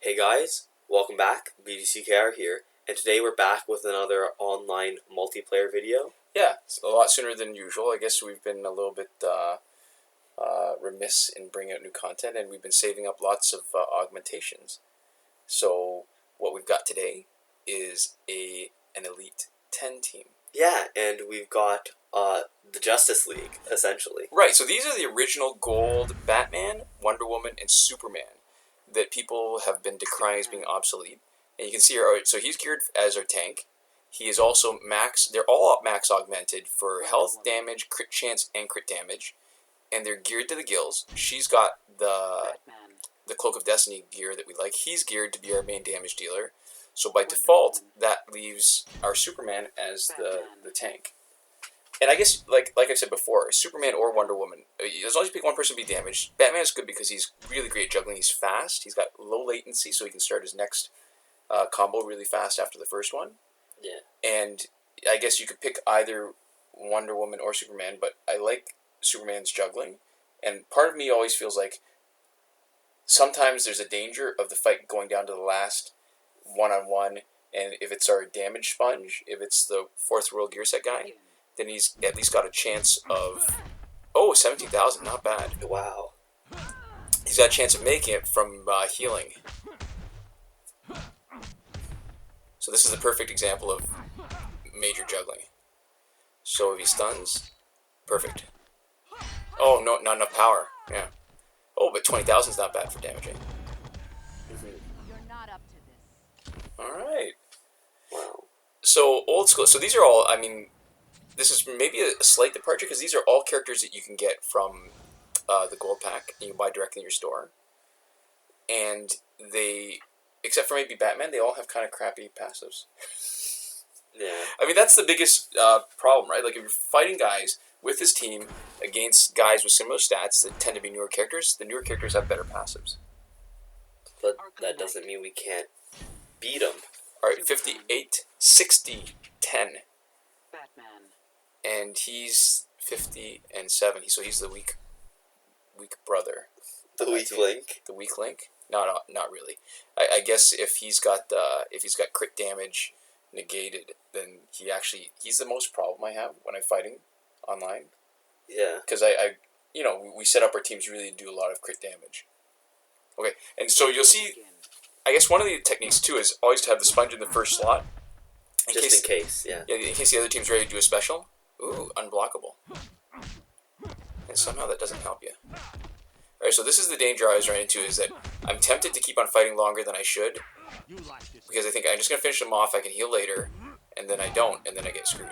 Hey guys, welcome back. BDCKR here, and today we're back with another online multiplayer video. Yeah, it's a lot sooner than usual. I guess we've been a little bit remiss in bringing out new content, and we've been saving up lots of augmentations. So what we've got today is an Elite 10 team. Yeah, and we've got the Justice League, essentially. Right, so these are the original gold Batman, Wonder Woman, and Superman that people have been decrying as being obsolete. And you can see here, so he's geared as our tank. He is also max, they're all max augmented for health, damage, crit chance, and crit damage. And they're geared to the gills. She's got the Cloak of Destiny gear that we like. He's geared to be our main damage dealer. So by default, that leaves our Superman as the tank. And I guess, like I said before, Superman or Wonder Woman, as long as you pick one person to be damaged, Batman is good because he's really great at juggling. He's fast. He's got low latency, so he can start his next combo really fast after the first one. Yeah. And I guess you could pick either Wonder Woman or Superman, but I like Superman's juggling. And part of me always feels like sometimes there's a danger of the fight going down to the last one-on-one, and if it's our damage sponge, if it's the fourth world gear set guy, then he's at least got a chance of, 17,000, not bad. Wow. He's got a chance of making it from healing. So this is the perfect example of major juggling. So if he stuns, perfect. Oh, no, not enough power. Yeah. Oh, but 20,000 is not bad for damaging. You're not up to this. Alright. Wow. So, old school. So these are all, I mean, this is maybe a slight departure because these are all characters that you can get from the gold pack and you can buy directly in your store. And they, except for maybe Batman, they all have kind of crappy passives. Yeah. I mean, that's the biggest problem, right? Like, if you're fighting guys with this team against guys with similar stats that tend to be newer characters, the newer characters have better passives. But that doesn't mean we can't beat them. Alright, 58, 60, 10. Batman. And he's 50 and 70, so he's the weak brother. The weak link. The weak link? No, not really. I guess if he's got crit damage negated, then he's the most problem I have when I'm fighting online. Yeah. Because we set up our teams really to do a lot of crit damage. Okay, and so you'll see, I guess one of the techniques too is always to have the sponge in the first slot. In case, yeah. Yeah, in case the other team's ready to do a special. Ooh, unblockable. And somehow that doesn't help you. Alright, so this is the danger I was running into, is that I'm tempted to keep on fighting longer than I should. Because I think I'm just going to finish them off, I can heal later, and then I don't, and then I get screwed.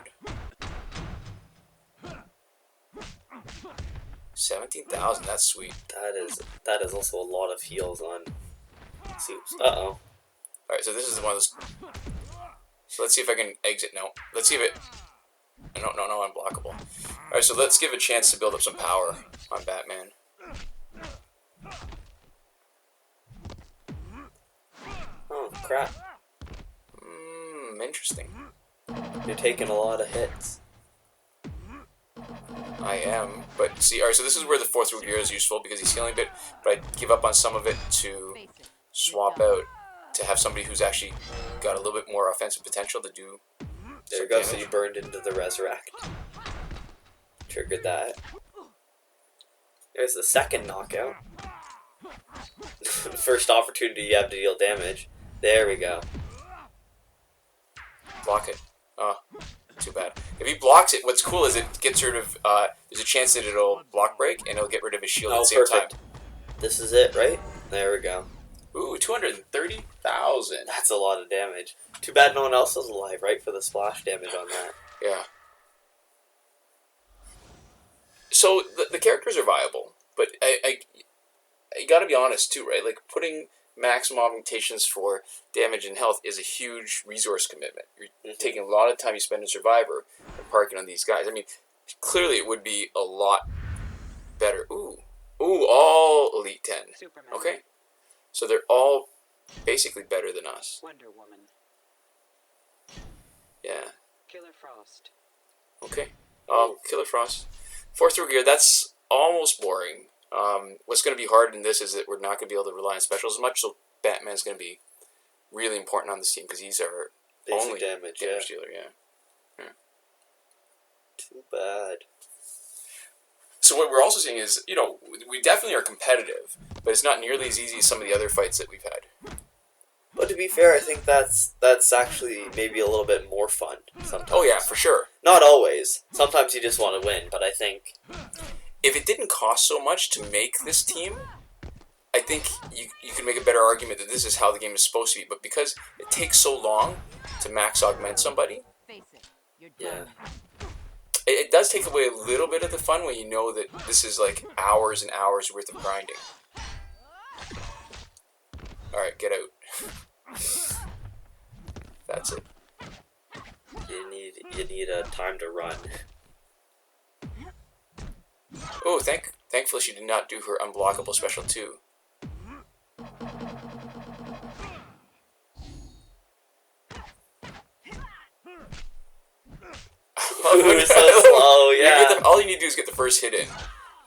17,000, that's sweet. That is also a lot of heals on Soups. Uh-oh. Alright, so this is one of those... So let's see if I can exit. No. Let's see if it... No, unblockable. Alright, so let's give a chance to build up some power on Batman. Oh, crap. Interesting. You're taking a lot of hits. I am, but see, alright, so this is where the fourth root gear is useful because he's healing a bit, but I give up on some of it to swap out to have somebody who's actually got a little bit more offensive potential to do. There you go, so you burned into the Resurrect. Triggered that. There's the second knockout. First opportunity you have to deal damage. There we go. Block it. Oh, too bad. If he blocks it, what's cool is it gets rid of, there's a chance that it'll block break and it'll get rid of his shield at the same time. This is it, right? There we go. Ooh, 230,000. That's a lot of damage. Too bad no one else was alive, right? For the splash damage on that. Yeah. So the characters are viable, but I gotta be honest too, right? Like, putting maximum augmentations for damage and health is a huge resource commitment. You're taking a lot of time you spend in Survivor and parking on these guys. I mean, clearly it would be a lot better. Ooh, all Elite 10. Superman. Okay. So they're all basically better than us. Wonder Woman. Yeah. Killer Frost. Okay. Killer Frost. Fourth row gear, that's almost boring. What's going to be hard in this is that we're not going to be able to rely on specials as much, so Batman's going to be really important on this team because he's our Basic only damage, dealer. Yeah. Too bad. So what we're also seeing is, we definitely are competitive, but it's not nearly as easy as some of the other fights that we've had. But to be fair, I think that's actually maybe a little bit more fun sometimes. Oh yeah, for sure. Not always. Sometimes you just want to win, but I think If it didn't cost so much to make this team, I think you can make a better argument that this is how the game is supposed to be. But because it takes so long to max augment somebody, Face it, you're Yeah. done. it does take away a little bit of the fun when you know that this is like hours and hours worth of grinding. Alright, get out. That's it. you need a time to run. Oh, thankfully she did not do her unblockable special too. You're so slow, yeah. All you need to do is get the first hit in.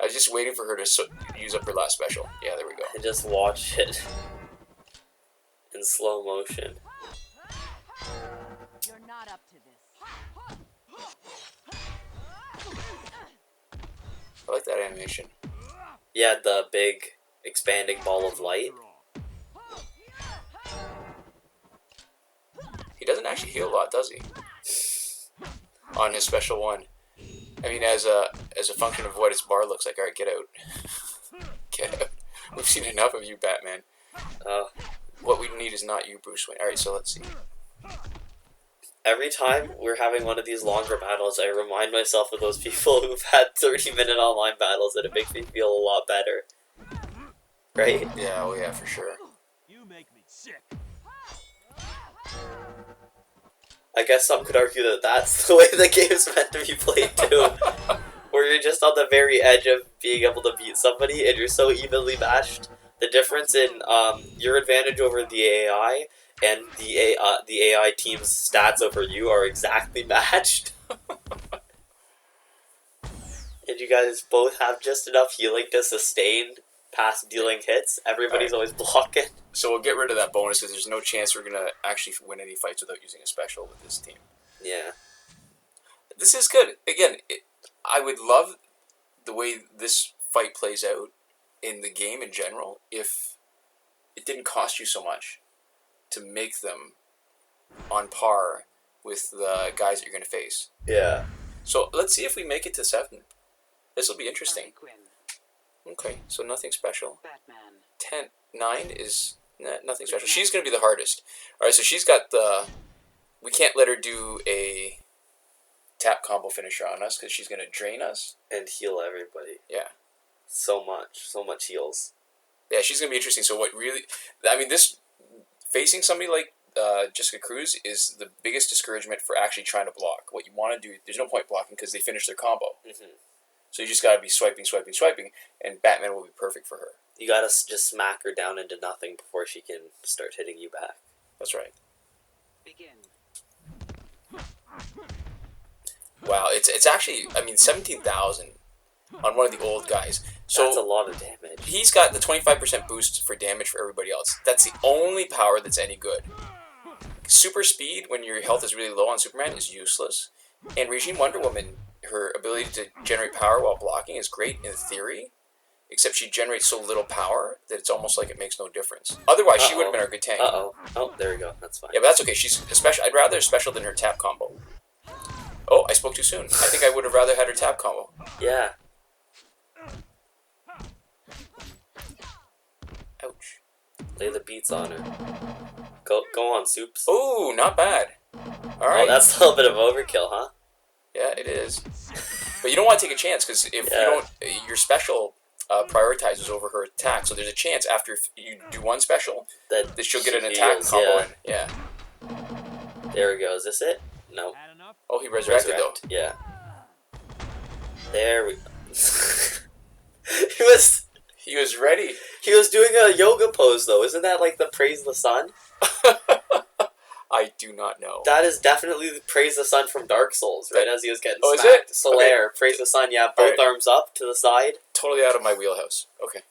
I was just waiting for her to use up her last special. Yeah, there we go. And just watch it in slow motion. You're not up to this. I like that animation. Yeah, the big expanding ball of light. He doesn't actually heal a lot, does he? On his special one. I mean, as a function of what his bar looks like. Alright, get out. Get out. We've seen enough of you, Batman. What we need is not you, Bruce Wayne. Alright, so let's see. Every time we're having one of these longer battles, I remind myself of those people who've had 30-minute online battles, and it makes me feel a lot better. Right? Yeah, oh yeah, for sure. You make me sick. I guess some could argue that that's the way the game's meant to be played too. Where you're just on the very edge of being able to beat somebody, and you're so evenly matched. The difference in your advantage over the AI and the AI team's stats over you are exactly matched. And you guys both have just enough healing to sustain past dealing hits. Everybody's always blocking. So we'll get rid of that bonus because there's no chance we're going to actually win any fights without using a special with this team. Yeah. This is good. Again, I would love the way this fight plays out in the game in general if it didn't cost you so much to make them on par with the guys that you're going to face. Yeah. So let's see if we make it to 7. This will be interesting. Harley Quinn, Okay, so nothing special. Batman. 9 is nothing special. She's going to be the hardest. Alright, so she's got the... We can't let her do a tap combo finisher on us because she's going to drain us. And heal everybody. Yeah. So much heals. Yeah, she's going to be interesting. So what really... I mean, this... Facing somebody like Jessica Cruz is the biggest discouragement for actually trying to block. What you want to do... There's no point blocking because they finish their combo. Mm-hmm. So you just got to be swiping, and Batman will be perfect for her. You gotta just smack her down into nothing before she can start hitting you back. That's right. Begin. Wow, it's actually, I mean, 17,000 on one of the old guys. So That's a lot of damage. he's got the 25% boost for damage for everybody else. That's the only power that's any good. Super speed, when your health is really low on Superman, is useless. And Regime Wonder Woman, her ability to generate power while blocking is great in theory, except she generates so little power that it's almost like it makes no difference. Otherwise, she would have been a good tank. Oh, there we go. That's fine. Yeah, but that's okay. She's special. I'd rather special than her tap combo. Oh, I spoke too soon. I think I would have rather had her tap combo. Yeah. Ouch. Lay the beats on her. Go on, Soups. Oh, not bad. All right. Oh, that's a little bit of overkill, huh? Yeah, it is. But you don't want to take a chance because if you don't, your special prioritizes over her attack. So there's a chance after you do one special That she'll get an she attack heals, combo yeah. in. Yeah. There we go. Is this it? No. Had enough? Oh, he resurrected though. Yeah. There we. he was ready. He was doing a yoga pose though. Isn't that like the praise the sun? I do not know. That is definitely the praise the sun from Dark Souls, right? As he was getting Oh, is smacked. it? Solaire, Okay. praise the sun. Yeah, both Alright. arms up to the side. Totally out of my wheelhouse. Okay.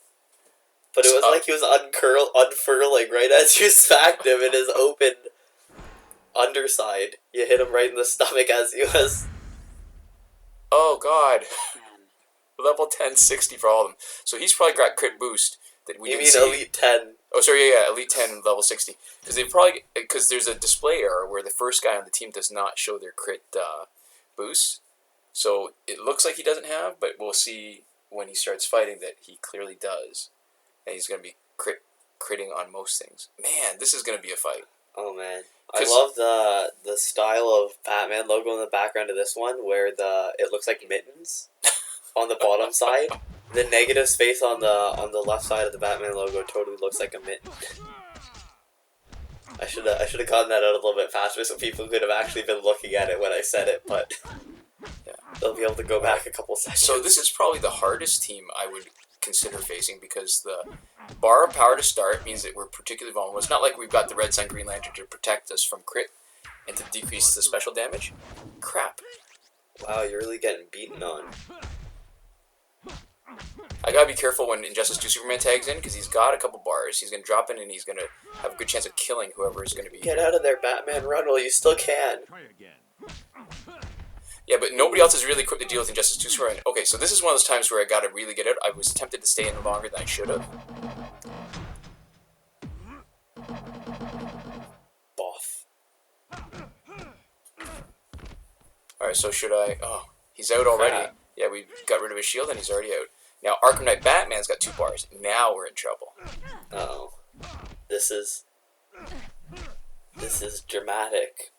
But it was like he was unfurling right as you smacked him in his open underside. You hit him right in the stomach as he was. Oh god. Batman. Level 10, 60 for all of them. So he's probably got crit boost that we You didn't mean see. Elite 10? Oh, sorry, yeah, Elite 10, level 60. Because there's a display error where the first guy on the team does not show their crit boost. So it looks like he doesn't have, but we'll see when he starts fighting that he clearly does. And he's going to be critting on most things. Man, this is going to be a fight. Oh man, I 'Cause- love the style of Batman logo in the background of this one, where it looks like mittens on the bottom side. The negative space on the left side of the Batman logo totally looks like a mitten. I should have gotten that out a little bit faster so people could have actually been looking at it when I said it, but Yeah. they'll be able to go back a couple seconds. So this is probably the hardest team I would consider facing because the bar of power to start means that we're particularly vulnerable. It's not like we've got the Red Sun Green Lantern to protect us from crit and to decrease the special damage. Crap. Wow, you're really getting beaten on. I gotta be careful when Injustice 2 Superman tags in because he's got a couple bars. He's gonna drop in and he's gonna have a good chance of killing whoever is gonna be. Get out of there, Batman! Run while you still can. Yeah, but nobody else is really equipped to deal with Injustice 2 Superman. Okay, so this is one of those times where I gotta really get out. I was tempted to stay in longer than I should have. Boff. Alright, so should I... Oh, he's out already. Crap. Yeah, we got rid of his shield and he's already out. Now, Arkham Knight Batman's got 2 bars. Now we're in trouble. Uh-oh. This is dramatic.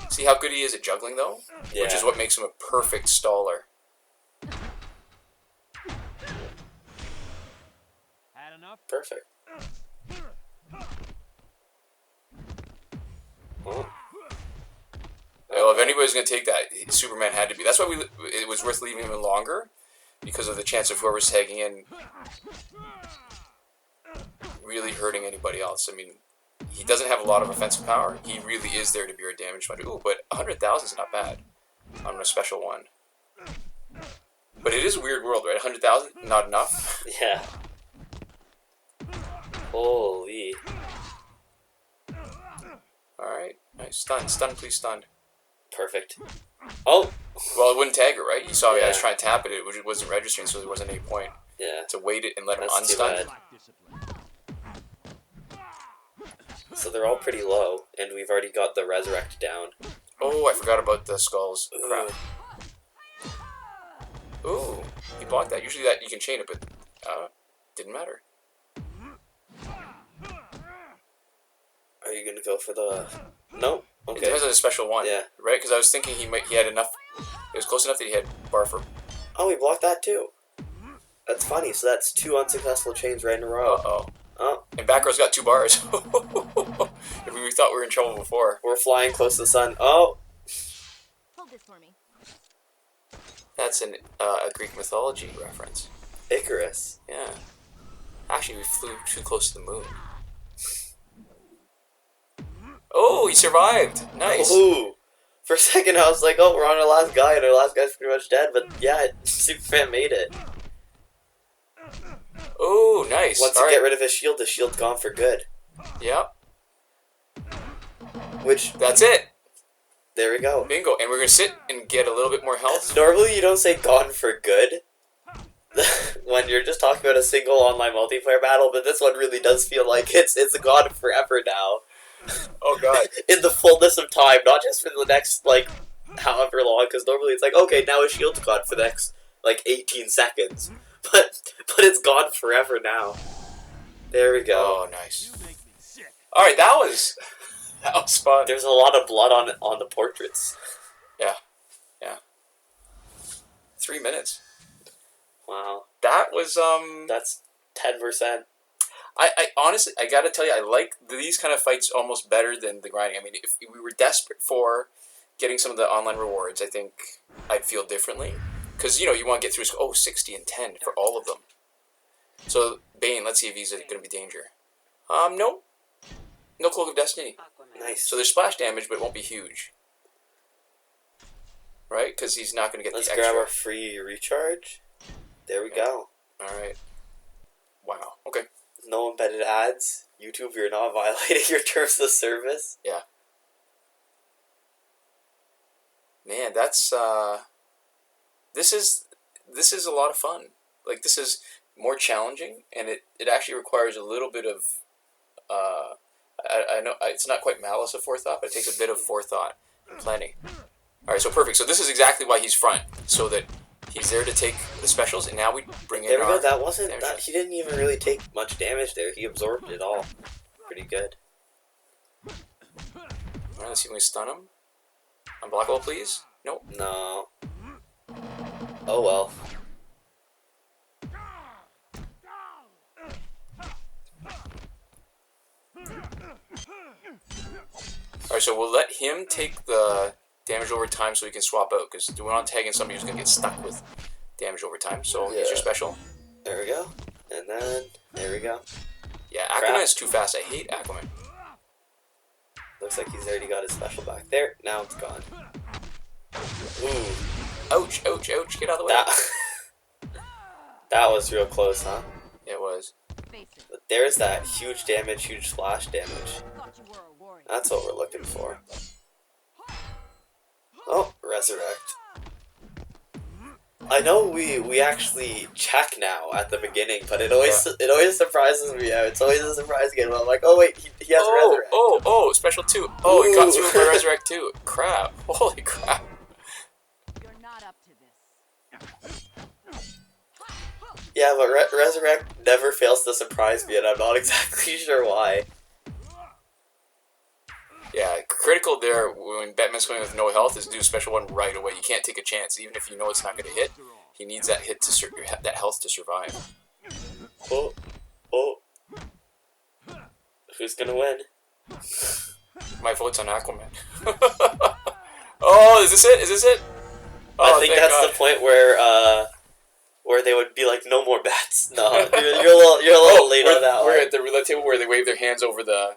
See how good he is at juggling, though? Yeah. Which is what makes him a perfect staller. Had enough? Perfect. Oh. Well, if anybody's going to take that, Superman had to be. That's why it was worth leaving him longer, because of the chance of whoever's tagging in really hurting anybody else. I mean, he doesn't have a lot of offensive power. He really is there to be our damage fighter. Ooh, but 100,000 is not bad on a special one. But it is a weird world, right? 100,000, not enough. Yeah. Holy. Alright, nice. Stun, please stun. Perfect. Oh! Well, it wouldn't tag it, right? You saw me, I was Yeah. trying to tap it, it wasn't registering, so there wasn't any point Yeah. to wait it and let him That's too unstun. bad. So they're all pretty low, and we've already got the resurrect down. Oh, I forgot about the skulls. Crap. Ooh, he blocked that. Usually that you can chain it, but didn't matter. Are you gonna go for the... No? It Okay. depends on the special one, Yeah. right? Because I was thinking he had enough. It was close enough that he had bar for. Oh, we blocked that too. That's funny, so that's 2 unsuccessful chains right in a row. Oh, Oh, and back row's got 2 bars. If we thought we were in trouble before. we're flying close to the sun. Oh! Hold this for me. That's a Greek mythology reference. Icarus. Yeah. Actually, we flew too close to the moon. Oh, he survived. Nice. Ooh! For a second I was like, oh, we're on our last guy, and our last guy's pretty much dead, but yeah, Superman made it. Oh, nice. Once All you get right. rid of his shield, the shield's gone for good. Yep. Which, That's it. there we go. Bingo. And we're going to sit and get a little bit more health. Normally you don't say gone for good when you're just talking about a single online multiplayer battle, but this one really does feel like it's gone forever now. Oh, God. In the fullness of time, not just for the next, like, however long, because normally it's like, okay, now his shield's gone for the next, like, 18 seconds. But it's gone forever now. There we go. Oh, nice. All right, that was fun. There's a lot of blood on the portraits. Yeah. 3 minutes. Wow. That was That's 10%. I honestly, I gotta tell you, I like these kind of fights almost better than the grinding. I mean, if we were desperate for getting some of the online rewards, I think I'd feel differently. Because, you want to get through, 60 and 10 for all of them. So, Bane, let's see if he's going to be danger. No. No Cloak of Destiny. Aquaman. Nice. So there's splash damage, but it won't be huge. Right? Because he's not going to get Let's the grab extra. our free recharge. There we go. Alright. Wow. no embedded ads. YouTube, you're not violating your terms of service. Yeah. Man, that's this is a lot of fun. Like, this is more challenging, and it actually requires a little bit of I know it's not quite malice of forethought, but it takes a bit of forethought and planning. All right, so perfect. So this is exactly why he's front, so that he's there to take the specials, and now we bring in There we our go. That wasn't damage. that. He didn't even really take much damage there. He absorbed it all. Pretty good. All right, let's see if we can stun him. Unblockable, please. Nope. No. Oh well. Alright, so we'll let him take the damage over time so we can swap out, because we're not tagging somebody who's going to get stuck with damage over time. So here's your special. There we go. And then, there we go. Yeah, Aquaman is too fast. I hate Aquaman. Looks like he's already got his special back there. Now it's gone. Ooh. Ouch, ouch, ouch. Get out of the way. That was real close, huh? Yeah, it was. But there's that huge damage, huge splash damage. That's what we're looking for. Oh, resurrect. I know we actually check now at the beginning, but it always surprises me. Yeah, it's always a surprise game. I'm like, oh wait, he has resurrect. Oh, special 2. Oh, he got through by resurrect 2. Crap. Holy crap. You're not up to this. Yeah, but resurrect never fails to surprise me, and I'm not exactly sure why. Yeah, critical there when Batman's going with no health is do a special 1 right away. You can't take a chance, even if you know it's not going to hit. He needs that hit to that health to survive. Oh. Who's gonna win? My vote's on Aquaman. Oh, is this it? Is this it? Oh, I think that's God. the point where they would be like, no more bats. No, you're a little late on that We're one. at the roulette table where they wave their hands over the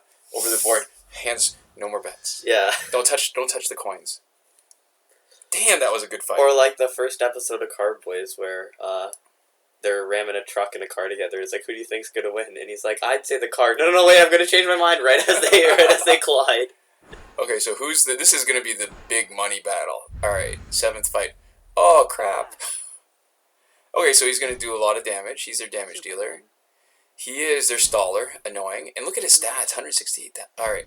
board. Hands, no more bets. Yeah. Don't touch the coins. Damn, that was a good fight. Or like the first episode of Card Boys where they're ramming a truck and a car together. It's like, who do you think's gonna win? And he's like, I'd say the car. No, wait, I'm gonna change my mind right as they collide. Okay, so this is gonna be the big money battle. Alright, 7th fight. Oh crap. Okay, so he's gonna do a lot of damage. He's their damage dealer. He is their staller, annoying. And look at his stats, 168. Alright,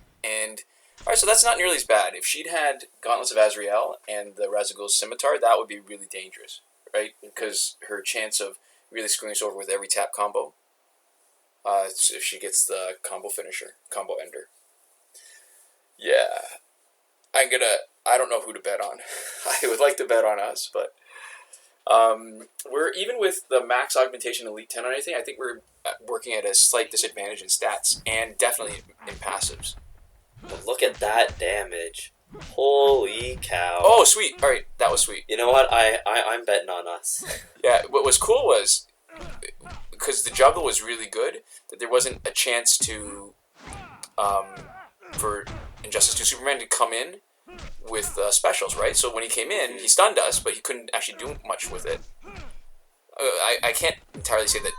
so that's not nearly as bad. If she'd had Gauntlets of Azrael and the Razagul's Scimitar, that would be really dangerous, right? Because her chance of really screwing us over with every tap combo, if she gets the combo finisher, combo ender. Yeah. I don't know who to bet on. I would like to bet on us, but we're, even with the max augmentation Elite 10 on anything, I think we're working at a slight disadvantage in stats, and definitely in passives. But look at that damage. Holy cow. Oh, sweet. Alright, that was sweet. You know what? I'm betting on us. Yeah, what was cool was, because the juggle was really good, that there wasn't a chance to, for Injustice 2 Superman to come in with specials, right? So when he came in, he stunned us, but he couldn't actually do much with it. I can't entirely say that.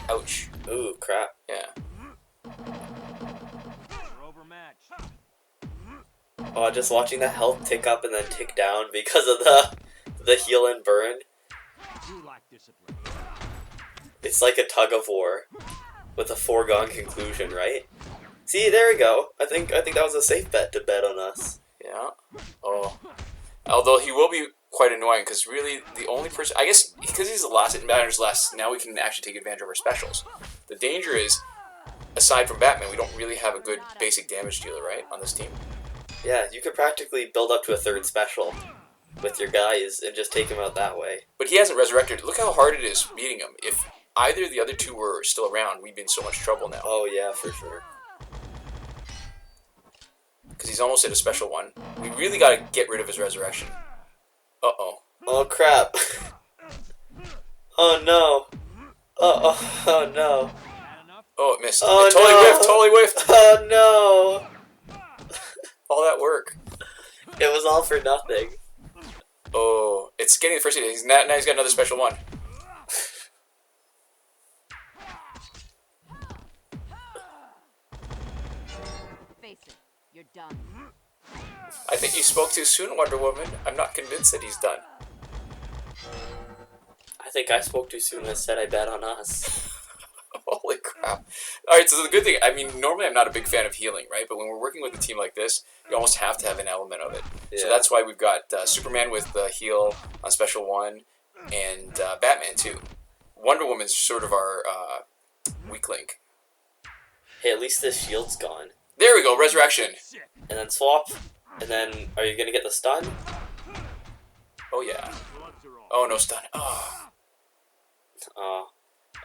Ouch. Ooh, crap. Yeah. We're overmatched. Oh, just watching the health tick up and then tick down because of the heal and burn. You lack discipline. It's like a tug of war with a foregone conclusion, right? See, there we go. I think that was a safe bet to bet on us. Yeah. Oh. Although he will be quite annoying, because really the only person, I guess, because he's the last, it matters less. Now we can actually take advantage of our specials. The danger is, aside from Batman, we don't really have a good basic damage dealer, right, on this team. Yeah, you could practically build up to a 3rd special with your guys and just take him out that way. But he hasn't resurrected. Look how hard it is beating him. If either of the other two were still around, we'd be in so much trouble now. Oh yeah, for sure. Because he's almost at a special 1. We really got to get rid of his resurrection. Uh-oh. Oh crap. Oh no. Oh no. Had enough? Oh, it missed. Oh, It totally whiffed. Oh no. All that work. It was all for nothing. Oh, it's getting the first hit. Now he's got another special 1. Face it, you're done. I think you spoke too soon, Wonder Woman. I'm not convinced that he's done. I think I spoke too soon when I said I bet on us. Holy crap. Alright, so the good thing, I mean, normally I'm not a big fan of healing, right? But when we're working with a team like this, you almost have to have an element of it. So Yeah. that's why we've got Superman with the heal on Special 1, and Batman too. Wonder Woman's sort of our weak link. Hey, at least this shield's gone. There we go, Resurrection. Sick. And then swap. And then, are you gonna get the stun? Oh yeah. Gloves are off. Oh, no stun. Oh.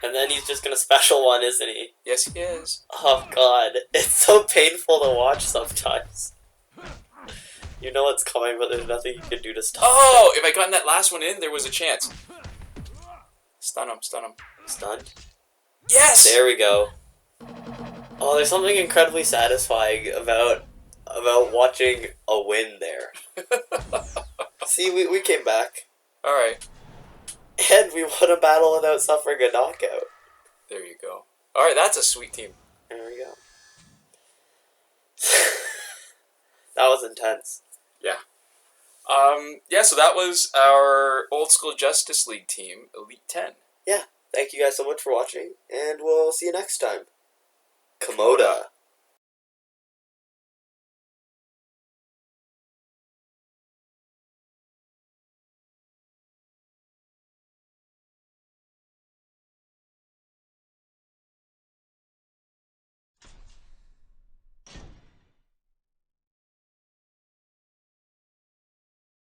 And then he's just gonna special one, isn't he? Yes, he is. Oh god, it's so painful to watch sometimes. You know what's coming, but there's nothing you can do to stop Oh, if I gotten that last one in, there was a chance. Stun him, stun him. it. Stunned? Yes! There we go. Oh, there's something incredibly satisfying about watching a win there. See, we came back. Alright, And we won a battle without suffering a knockout. there you go. Alright, that's a sweet team. There we go. That was intense. Yeah, so that was our old school Justice League team, Elite 10. Thank you guys so much for watching, and we'll see you next time. Komoda.